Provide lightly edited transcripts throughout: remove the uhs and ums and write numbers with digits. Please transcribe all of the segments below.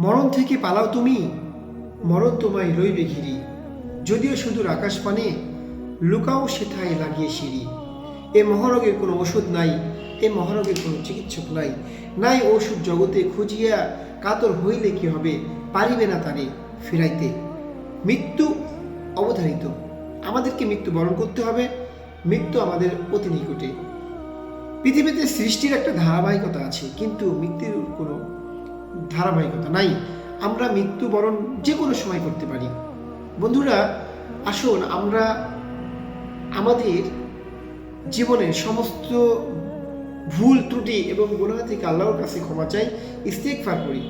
মরণ থেকে পালাও তুমি, মরণ তোমায় রইবে ঘিরি, যদিও সুদূর আকাশ পানে লুকাও সেথায় লাগিয়ে সিঁড়ি। এ মহারোগের কোনো ওষুধ নাই, এ মহারোগের কোনো চিকিৎসক নাই, নাই ওষুধ জগতে খুঁজিয়া কাতর হইলে কি হবে, পারিবে না তারে ফিরাইতে। মৃত্যু অবধারিত, আমাদেরকে মৃত্যু বরণ করতে হবে, মৃত্যু আমাদের অতি নিকটে। পৃথিবীতে সৃষ্টির একটা ধারাবাহিকতা আছে, কিন্তু মৃত্যুর কোনো ধারাবাহিকতা নাই। আমরা মৃত্যুবরণ যে কোনো সময় করতে পারি। বন্ধুরা, আসুন আমরা আমাদের জীবনের সমস্ত ভুল ত্রুটি এবং গুনাহ থেকে আল্লাহর কাছে ক্ষমা চাই, ইস্তিগফার করি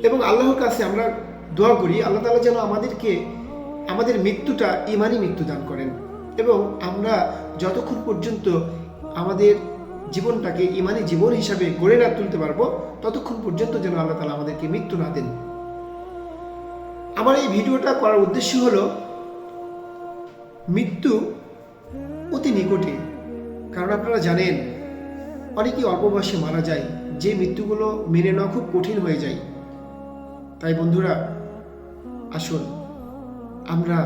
এবং আল্লাহর কাছে আমরা দোয়া করি আল্লাহ তাআলা যেন আমাদেরকে আমাদের মৃত্যুটা ঈমানি মৃত্যু দান করেন এবং আমরা যতক্ষণ পর্যন্ত আমাদের জীবনটাকে ঈমানি জীবন হিসাবে গড়ে না তুলতে পারবো, ততক্ষণ পর্যন্ত যেন আল্লাহ তাআলা আমাদেরকে মৃত্যু না দেন। আমার এই ভিডিওটা করার উদ্দেশ্য হলো মৃত্যু অতি নিকটে। কারণ আপনারা জানেন অনেকেই অল্প বয়সে মারা যায়, যে মৃত্যুগুলো মেনে নেওয়া খুব কঠিন হয়ে যায়। তাই বন্ধুরা, আসুন আমরা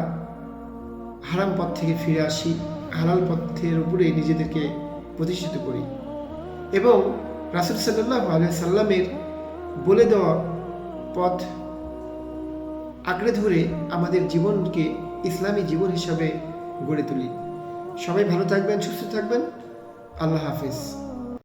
হারাম পথ থেকে ফিরে আসি, হালাল পথের উপরে নিজেদেরকে প্রতিষ্ঠিত করি এবং রাসূল সাল্লাল্লাহু আলাইহি সাল্লামের বলে দেওয়া পথ আঁকড়ে ধরে আমাদের জীবনকে ইসলামী জীবন হিসাবে গড়ে তুলি। সবাই ভালো থাকবেন, সুস্থ থাকবেন। আল্লাহ হাফিজ।